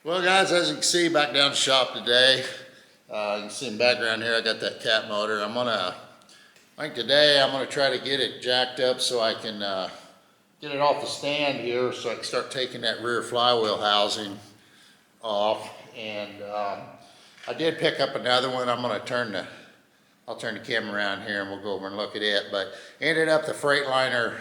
Well guys, as you can see back down the shop today, you can see in the background here I got that cat motor. I think today I'm gonna try to get it jacked up so I can get it off the stand here so I can start taking that rear flywheel housing off. And I did pick up another one. I'll turn the camera around here and we'll go over and look at it. But ended up the Freightliner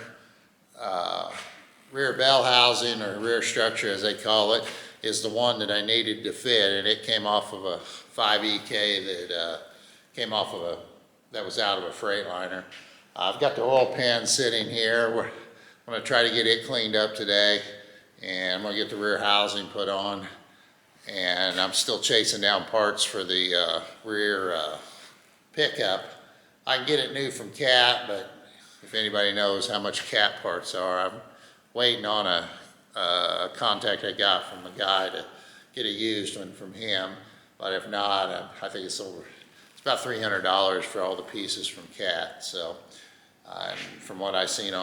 rear bell housing, or rear structure as they call it, is the one that I needed to fit, and it came off of a 5EK that was out of a Freightliner. I've got the oil pan sitting here. I'm going to try to get it cleaned up today, and I'm going to get the rear housing put on, and I'm still chasing down parts for the rear pickup. I can get it new from Cat, but if anybody knows how much Cat parts are, I'm waiting on a contact I got from a guy to get a used one from him. But if not, I think it's about $300 for all the pieces from Cat. So from what I've seen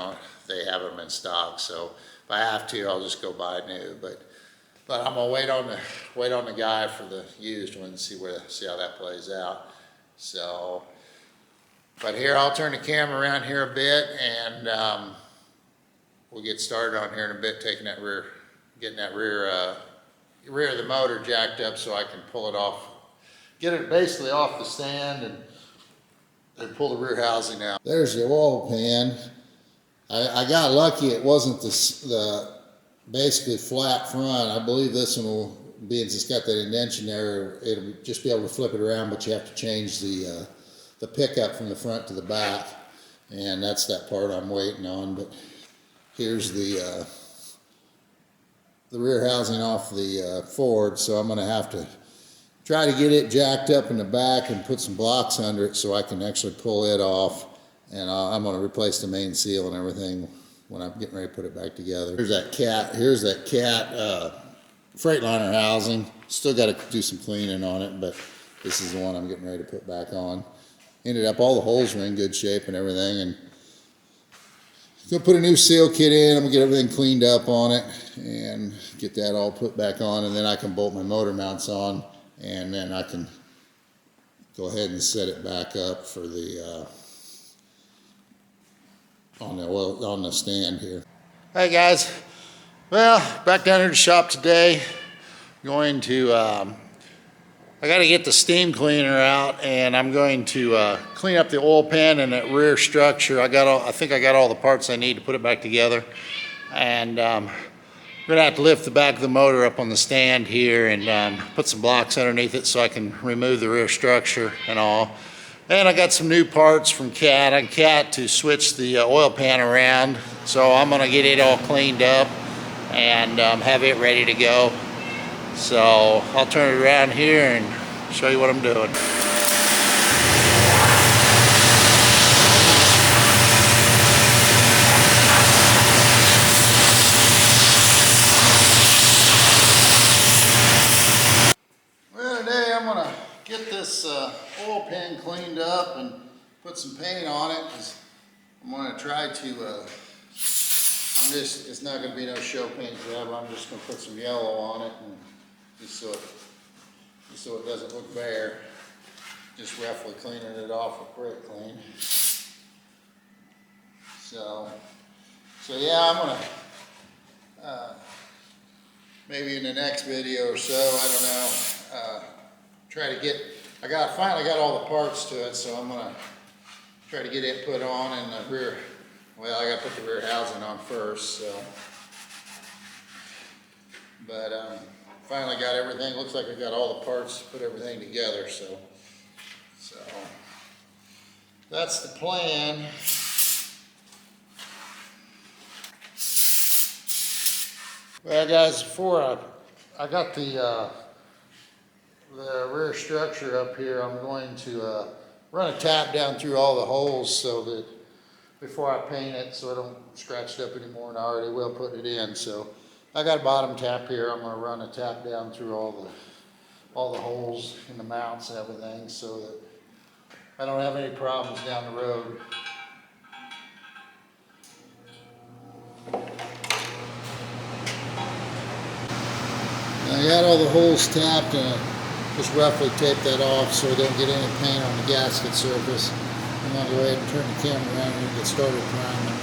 they have them in stock. So if I have to, I'll just go buy new. But I'm gonna wait on the guy for the used one and see how that plays out. So, but here I'll turn the camera around here a bit, and we'll get started on here in a bit, getting that rear of the motor jacked up so I can pull it off, get it basically off the stand and pull the rear housing out. There's the oil pan. I got lucky it wasn't the basically flat front. I believe this one will, being it's got that indentation there, it'll just be able to flip it around, but you have to change the pickup from the front to the back, and that's that part I'm waiting on. But here's the rear housing off the Ford, so I'm going to have to try to get it jacked up in the back and put some blocks under it so I can actually pull it off. And I'm going to replace the main seal and everything when I'm getting ready to put it back together. Here's that Cat Freightliner housing. Still got to do some cleaning on it, but this is the one I'm getting ready to put back on. Ended up all the holes were in good shape and everything, and gonna put a new seal kit in. I'm gonna get everything cleaned up on it and get that all put back on, and then I can bolt my motor mounts on, and then I can go ahead and set it back up for the on the stand here. Hey guys, well, back down here to the shop today. Going to I got to get the steam cleaner out, and I'm going to clean up the oil pan and that rear structure. I think I got all the parts I need to put it back together, and I'm gonna have to lift the back of the motor up on the stand here and put some blocks underneath it so I can remove the rear structure and all. And I got some new parts from Cat to switch the oil pan around, so I'm gonna get it all cleaned up and have it ready to go. So I'll turn it around here and show you what I'm doing. Well, today I'm gonna get this oil pan cleaned up and put some paint on it. I'm gonna try to it's not gonna be no show paint job. I'm just gonna put some yellow on it, and just so it doesn't look bare. Just roughly cleaning it off with brake clean. So yeah, I'm gonna maybe in the next video or so, I don't know, try to get. Finally got all the parts to it, so I'm gonna try to get it put on in the rear. Well, I gotta put the rear housing on first, so. But finally got everything. Looks like I got all the parts to put everything together, so that's the plan. Well guys, before I got the rear structure up here, I'm going to run a tap down through all the holes so that before I paint it, so I don't scratch it up anymore, and I already will put it in. So I got a bottom tap here. I'm going to run a tap down through all the holes in the mounts and everything so that I don't have any problems down the road. I got all the holes tapped and I just roughly tape that off so I don't get any paint on the gasket surface. I'm gonna go ahead and turn the camera around here and get started priming.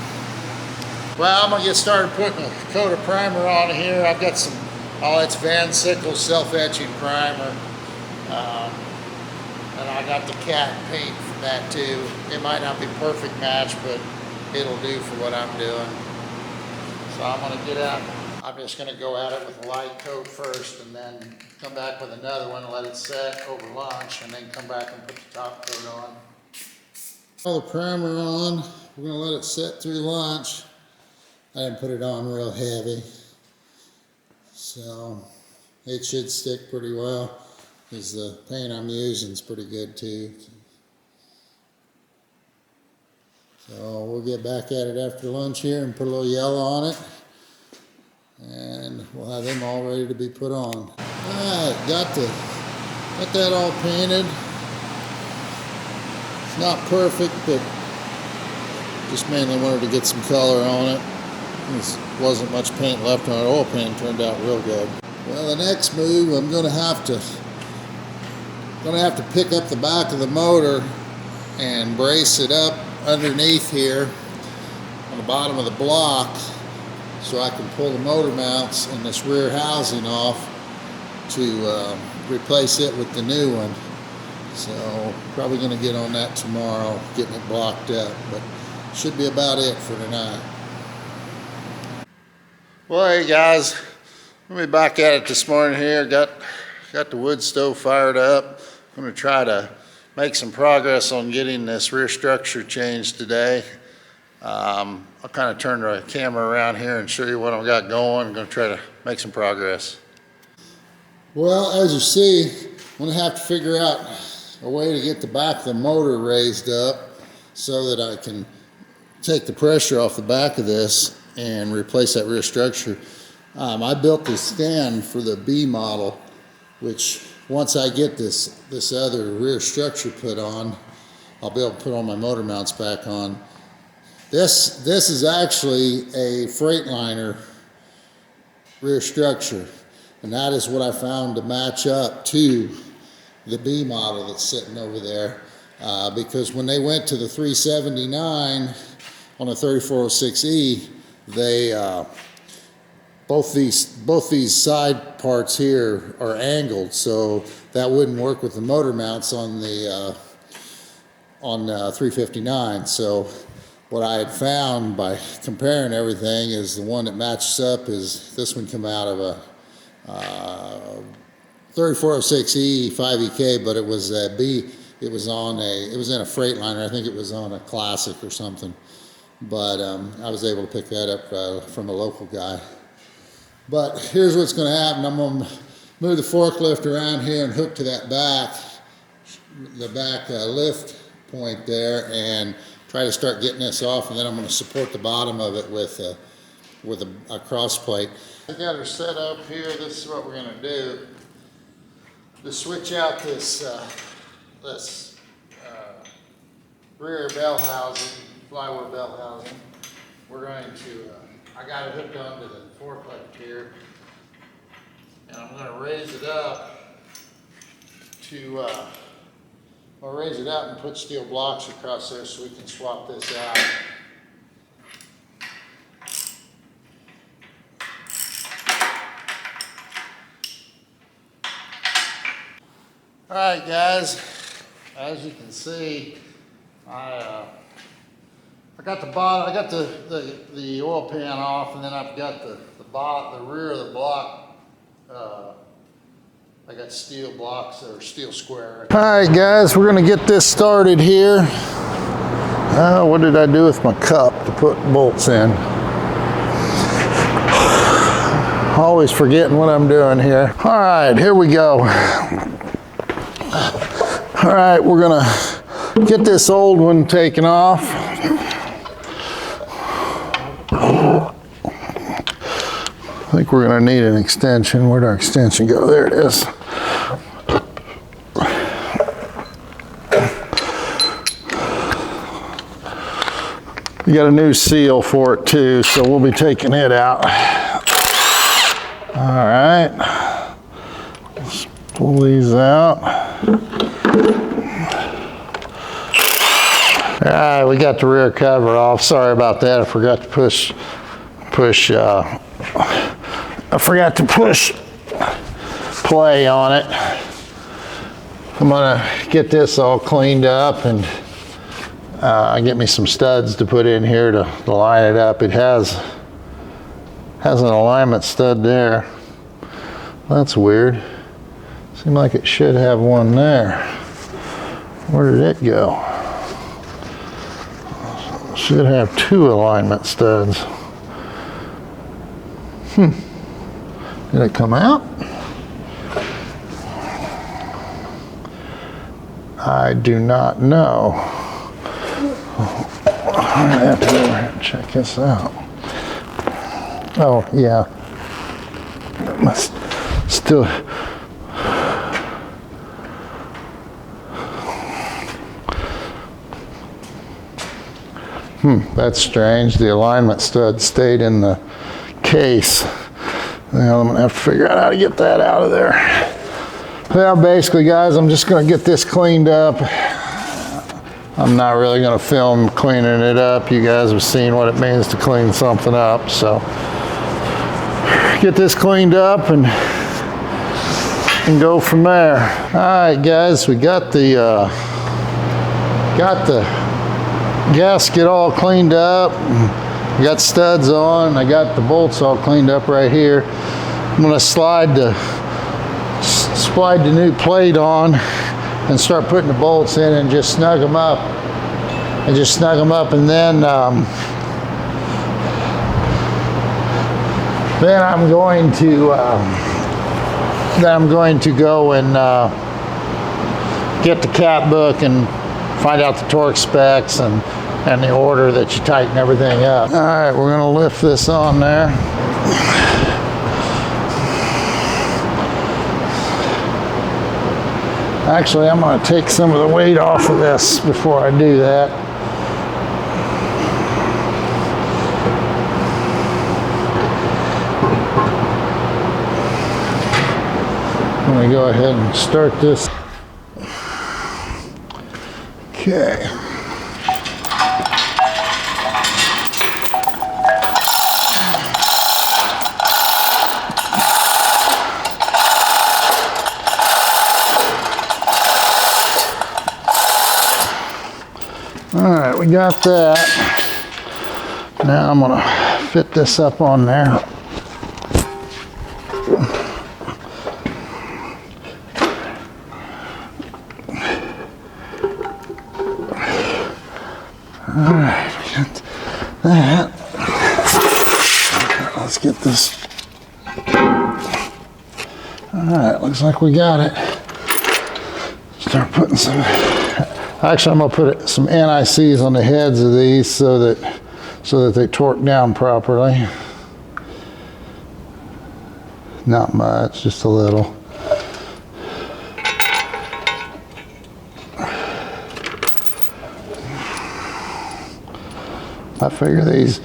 Well, I'm gonna get started putting a coat of primer on here. I've got some, it's Van Sickle self-etching primer. And I got the cat paint from that too. It might not be a perfect match, but it'll do for what I'm doing. So I'm gonna get out. I'm just gonna go at it with a light coat first and then come back with another one and let it set over lunch and then come back and put the top coat on. All the primer on, we're gonna let it set through lunch. I didn't put it on real heavy, so it should stick pretty well because the paint I'm using is pretty good too. So we'll get back at it after lunch here and put a little yellow on it, and we'll have them all ready to be put on. All right, got that all painted. It's not perfect, but just mainly wanted to get some color on it. There wasn't much paint left on it. Oil paint turned out real good. Well, the next move, I'm gonna have to pick up the back of the motor and brace it up underneath here on the bottom of the block so I can pull the motor mounts and this rear housing off to replace it with the new one. So probably going to get on that tomorrow, getting it blocked up, but should be about it for tonight. Well, hey guys, let me back at it this morning here. Got the wood stove fired up. I'm going to try to make some progress on getting this rear structure changed today. I'll kind of turn the camera around here and show you what I've got going. I'm going to try to make some progress. Well, as you see, I'm going to have to figure out a way to get the back of the motor raised up so that I can take the pressure off the back of this and replace that rear structure. I built this stand for the B model, which once I get this other rear structure put on, I'll be able to put all my motor mounts back on. This is actually a Freightliner rear structure, and that is what I found to match up to the B model that's sitting over there, because when they went to the 379 on a 3406E, they both these side parts here are angled, so that wouldn't work with the motor mounts on the 359. So what I had found by comparing everything is the one that matches up is this one come out of a 3406E 5EK, but it was a B. It was in a Freightliner. I think it was on a Classic or something. But I was able to pick that up from a local guy. But here's what's going to happen. I'm going to move the forklift around here and hook to that back lift point there, and try to start getting this off, and then I'm going to support the bottom of it with a cross plate. I got her set up here. This is what we're going to do. To switch out this rear bell housing, flywheel bell housing, we're going to, I got it hooked onto the forklift here, and I'm going to raise it up and put steel blocks across there so we can swap this out. All right, guys, as you can see, I got the bottom, I got the oil pan off, and then I've got the rear of the block. I got steel blocks or steel square. All right, guys, we're gonna get this started here. What did I do with my cup to put bolts in? Always forgetting what I'm doing here. All right, here we go. All right, we're gonna get this old one taken off. I think we're gonna need an extension. Where'd our extension go? There it is. We got a new seal for it too, so we'll be taking it out. All right. Let's pull these out. All right, we got the rear cover off. Sorry about that. I forgot to push play on it. I'm gonna get this all cleaned up and get me some studs to put in here to line it up. It has an alignment stud there. That's weird. Seemed like it should have one there. Where did it go? Should have two alignment studs. Did it come out? I do not know. I have to go over here and check this out. Oh, yeah. It must still. That's strange. The alignment stud stayed in the case. Now I'm gonna have to figure out how to get that out of there. Well, basically, guys, I'm just gonna get this cleaned up. I'm not really gonna film cleaning it up. You guys have seen what it means to clean something up, so get this cleaned up and go from there. All right, guys, we got the gasket all cleaned up. I got studs on. I got the bolts all cleaned up right here. I'm gonna slide the new plate on and start putting the bolts in and just snug them up. And then I'm going to go and get the cat book and find out the torque specs and the order that you tighten everything up. All right, we're gonna lift this on there. Actually, I'm gonna take some of the weight off of this before I do that. I'm gonna go ahead and start this. Okay. All right, we got that. Now I'm gonna fit this up on there. All right, we got that. Let's get this. All right, looks like we got it. Start putting some. Actually, I'm gonna put some NICs on the heads of these so that they torque down properly. Not much, just a little. I figure these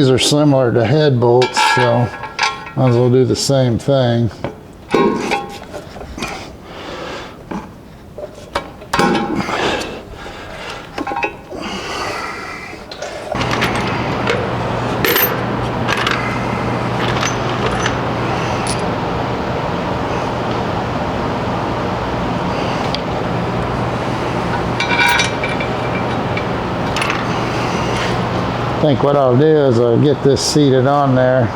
are similar to head bolts, so might as well do the same thing. I think what I'll do is I'll get this seated on there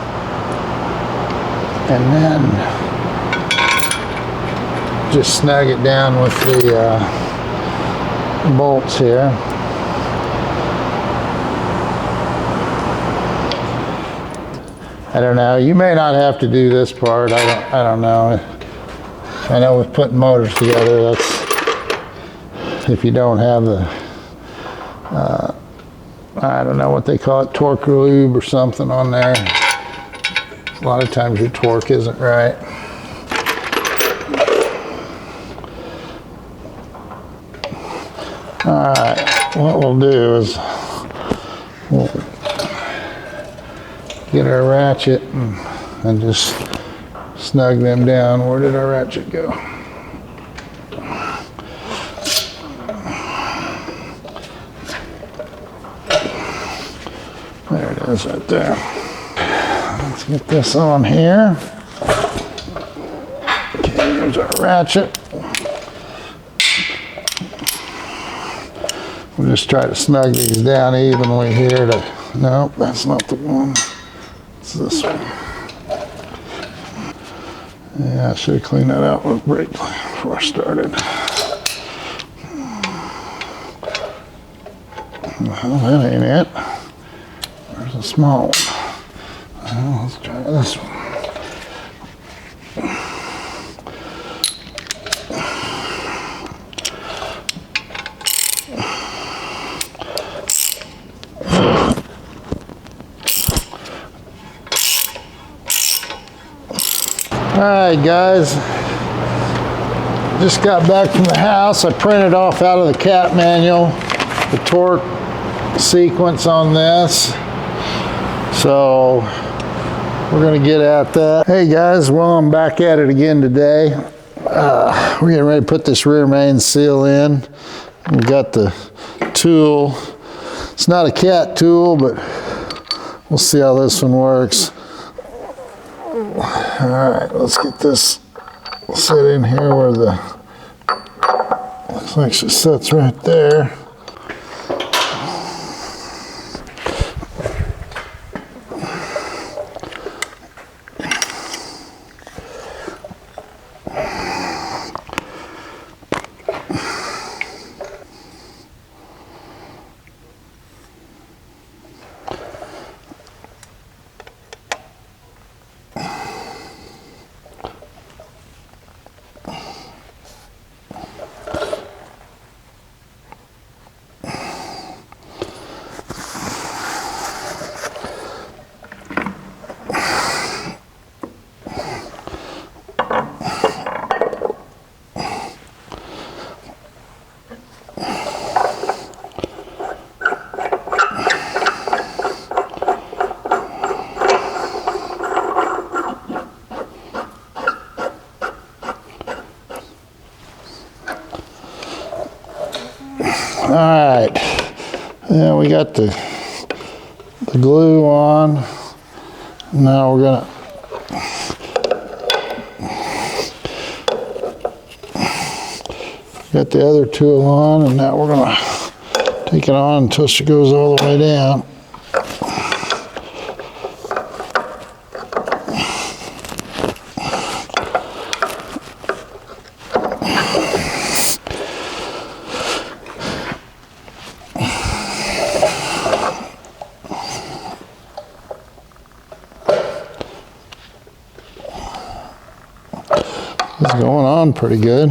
and then just snug it down with the bolts here. I don't know, you may not have to do this part, I don't know. I know with putting motors together, that's if you don't have the I don't know what they call it, torque lube or something on there. A lot of times your torque isn't right. All right, what we'll do is we'll get our ratchet and just snug them down. Where did our ratchet go? There it is right there. Let's get this on here. Okay, there's our ratchet. We'll just try to snug these down evenly here to, nope, that's not the one. It's this one. Yeah, I should have cleaned that out with brake before I started. Well, that ain't it. There's a small one. Well, let's try this one. All right, guys, just got back from the house. I printed off out of the cat manual the torque sequence on this. So we're gonna get at that. Hey guys, well, I'm back at it again today. We're getting ready to put this rear main seal in. We've got the tool. It's not a cat tool, but we'll see how this one works. All right, let's get this set in here where the, looks like she sits right there. All right, yeah, we got the glue on. Now we're gonna got the other tool on, and now we're gonna take it on until she goes all the way down. It's going on pretty good.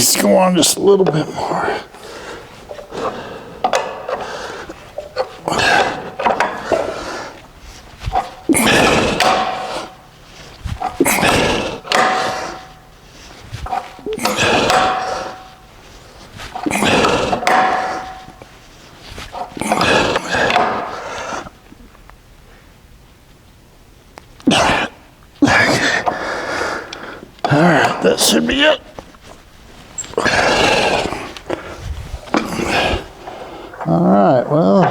needs to go on just a little bit more. All right, that should be it. All right, well,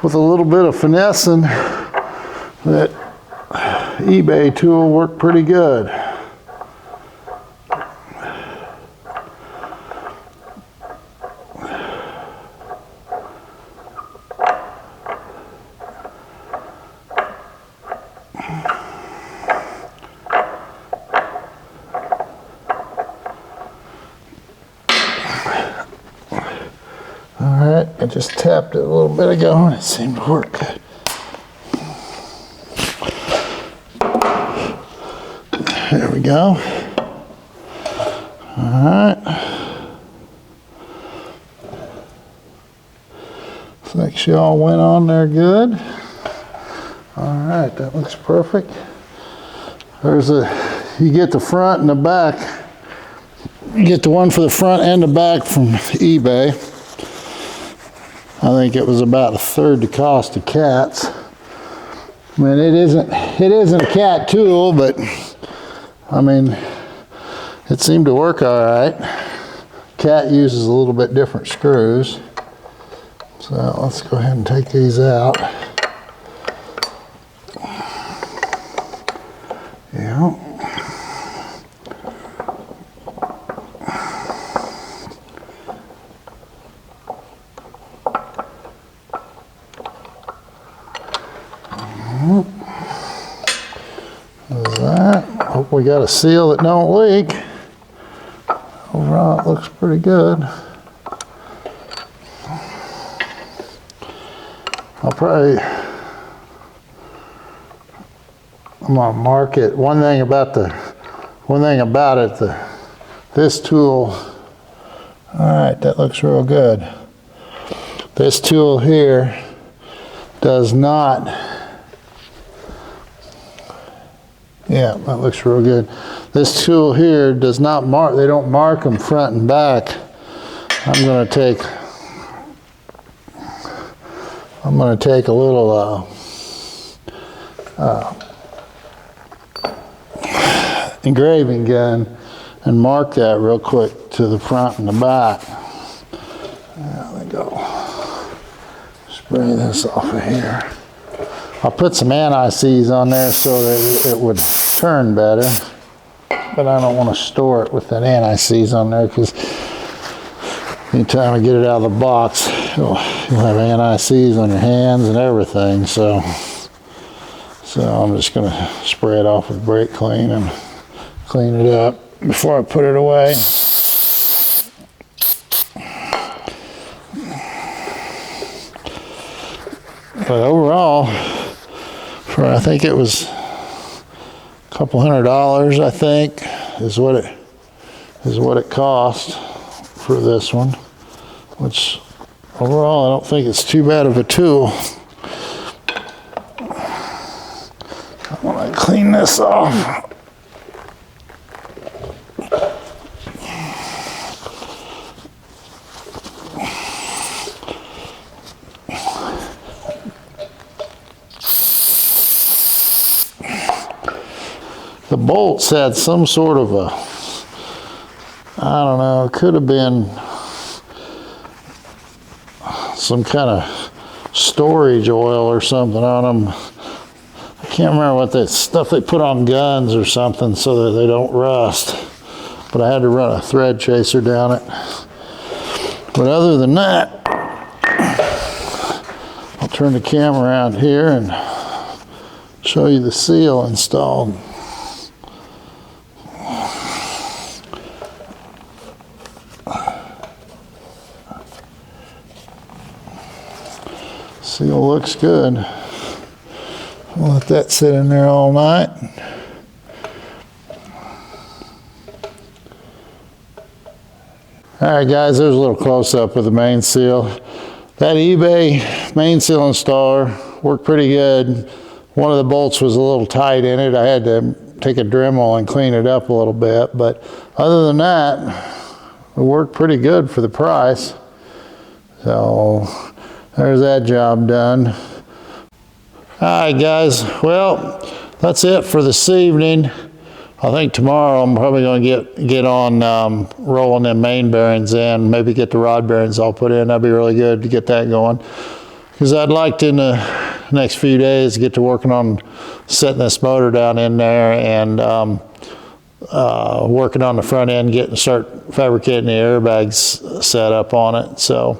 with a little bit of finessing, that eBay tool worked pretty good. I just tapped it a little bit ago and it seemed to work good. There we go. All right. Looks like she all went on there good. All right, that looks perfect. You get the front and the back. You get the one for the front and the back from eBay. I think it was about a third the cost of Cat's. I mean, it isn't a Cat tool, but I mean, it seemed to work all right. Cat uses a little bit different screws. So let's go ahead and take these out. Yeah. There's that. Hope we got a seal that don't leak. Overall, it looks pretty good. I'm gonna mark it. One thing about it, this tool. All right, that looks real good. This tool here does not. Yeah, that looks real good. This tool here does not mark. They don't mark them front and back. I'm gonna take a little engraving gun and mark that real quick to the front and the back. There we go. Spray this off of here. I'll put some anti-seize on there so that it would turn better, but I don't want to store it with that anti-seize on there because anytime I get it out of the box, you'll have anti-seize on your hands and everything. So I'm just going to spray it off with brake clean and clean it up before I put it away. But overall, I think it was a couple $100, I think, is what it cost for this one, which overall I don't think it's too bad of a tool. I want to clean this off. The bolts had some sort of a, I don't know, it could have been some kind of storage oil or something on them. I can't remember what that stuff they put on guns or something so that they don't rust. But I had to run a thread chaser down it. But other than that, I'll turn the camera around here and show you the seal installed. Seal looks good. I'll let that sit in there all night. All right, guys, there's a little close-up of the main seal. That eBay main seal installer worked pretty good. One of the bolts was a little tight in it. I had to take a Dremel and clean it up a little bit, but other than that, it worked pretty good for the price. So there's that job done. All right, guys, well, that's it for this evening. I think tomorrow I'm probably going to get on rolling them main bearings in, maybe get the rod bearings all put in. That'd be really good to get that going. Because I'd like to, in the next few days, get to working on setting this motor down in there and working on the front end, start fabricating the airbags set up on it. So